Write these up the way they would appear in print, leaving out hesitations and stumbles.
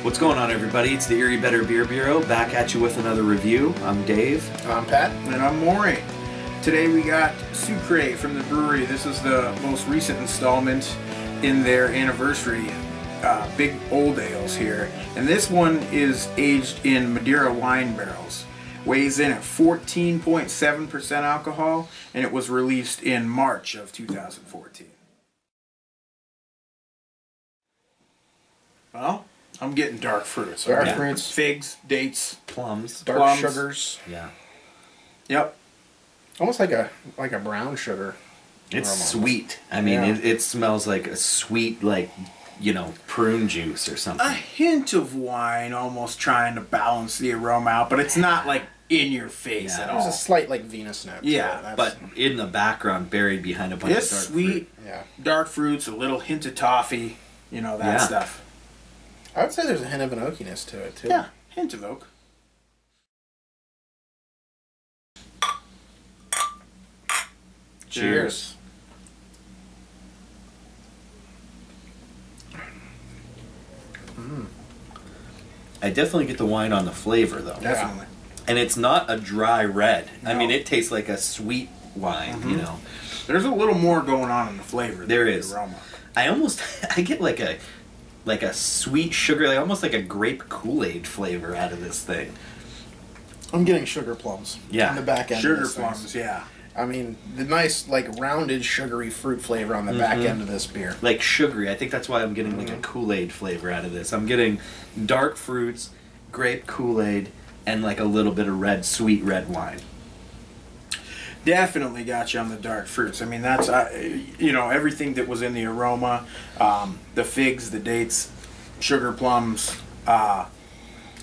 What's going on, everybody? It's the Erie Better Beer Bureau, back at you with another review. I'm Dave. I'm Pat. And I'm Maury. Today we got Sucre from the Bruery. This is the most recent installment in their anniversary big old ales here. And this one is aged in Madeira wine barrels. Weighs in at 14.7% alcohol, and it was released in March of 2014. Well, I'm getting dark fruits. Dark fruits. Figs, dates, Plums. Dark sugars. Yeah. Yep. Almost like a brown sugar. It's aroma. sweet. I mean, Yeah. it smells like a sweet, like, you know, prune juice or something. A hint of wine almost trying to balance the aroma out, but it's not like in your face Yeah. at There's all. a slight like Venus note. Yeah, But in the background, buried behind a bunch It's of dark sweet, fruit. Yeah. dark fruits, a little hint of toffee, you know, that Yeah. stuff. I would say there's a hint of an oakiness to it too. Yeah, hint of oak. Cheers. I definitely get the wine on the flavor, though. Definitely. And it's not a dry red. I No. mean, it tastes like a sweet wine, you know. There's a little more going on in the flavor. There than is. The aroma. I get like a sweet sugar, like almost like a grape Kool-Aid flavor out of this thing. I'm getting sugar plums. Yeah. On the back end. Sugar of this thing. plums, yeah. I mean, the nice like rounded sugary fruit flavor on the back end of this beer. Like sugary. I think that's why I'm getting like a Kool-Aid flavor out of this. I'm getting dark fruits, grape Kool-Aid, and like a little bit of sweet red wine. Definitely got you on the dark fruits. I mean, that's, you know, everything that was in the aroma, the figs, the dates, sugar plums,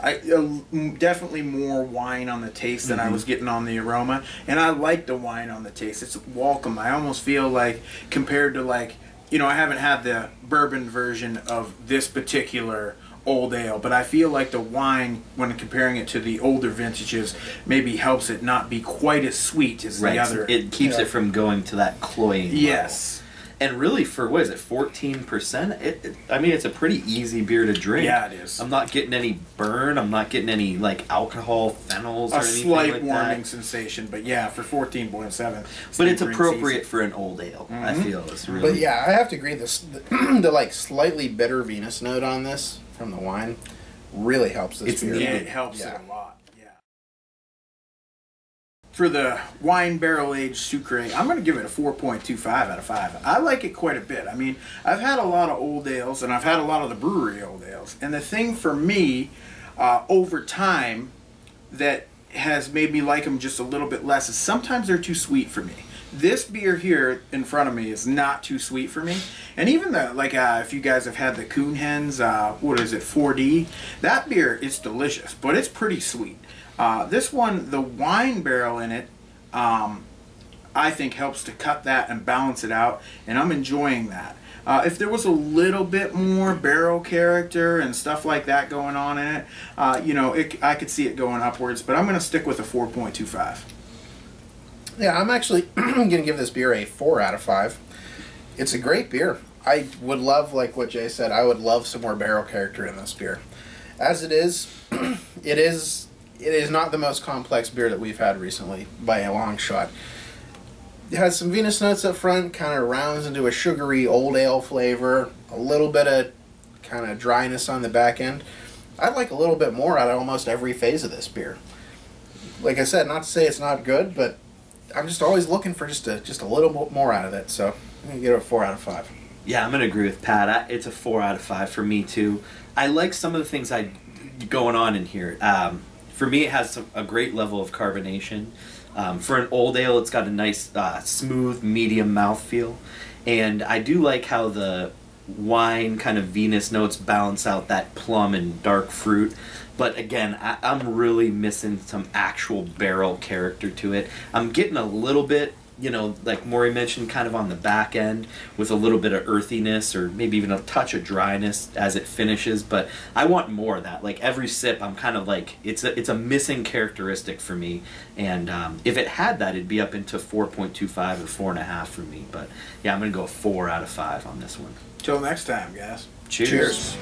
definitely more wine on the taste than I was getting on the aroma, and I like the wine on the taste. It's welcome. I almost feel like, compared to like, you know, I haven't had the bourbon version of this particular old ale, but I feel like the wine, when comparing it to the older vintages, maybe helps it not be quite as sweet as the other. It keeps it from going to that cloying Yes. level. And really, for what is it, 14%? I mean, it's a pretty easy beer to drink. Yeah, it is. I'm not getting any burn. I'm not getting any like alcohol, phenols, or A anything slight like warming that. sensation, but yeah, for 14.7. But it's appropriate for an old ale. I feel it's really. But yeah, I have to agree. The like slightly bitter Venus note on this from the wine really helps this It's beer. Yeah, it helps it a lot. Yeah. For the wine barrel aged Sucre, I'm going to give it a 4.25 out of 5. I like it quite a bit. I mean, I've had a lot of old ales, and I've had a lot of the Bruery old ales. And the thing for me, over time, that has made me like them just a little bit less is sometimes they're too sweet for me. This beer here in front of me is not too sweet for me. And even the, like, if you guys have had the Coon Hens, what is it, 4D? That beer is delicious, but it's pretty sweet. This one, the wine barrel in it, I think helps to cut that and balance it out, and I'm enjoying that. If there was a little bit more barrel character and stuff like that going on in it, you know, I could see it going upwards, but I'm going to stick with a 4.25. Yeah, I'm actually going to give this beer a 4 out of 5. It's a great beer. I would love, like what Jay said, I would love some more barrel character in this beer. As it is, it is not the most complex beer that we've had recently by a long shot. It has some Venus notes up front, kind of rounds into a sugary old ale flavor, a little bit of kind of dryness on the back end. I'd like a little bit more out of almost every phase of this beer. Like I said, not to say it's not good, but I'm just always looking for just a little bit more out of it. So I'm going to give it a 4 out of 5. Yeah, I'm going to agree with Pat. It's a 4 out of 5 for me, too. I like some of the things going on in here. For me, it has a great level of carbonation. For an old ale, it's got a nice, smooth, medium mouthfeel. And I do like how the wine kind of Venus notes balance out that plum and dark fruit. But again, I'm really missing some actual barrel character to it. I'm getting a little bit you know, like Maury mentioned, kind of on the back end with a little bit of earthiness or maybe even a touch of dryness as it finishes. But I want more of that. Like every sip, I'm kind of like, it's a missing characteristic for me. And if it had that, it'd be up into 4.25 or 4.5 for me. But yeah, I'm going to go 4 out of 5 on this one. Till next time, guys. Cheers. Cheers.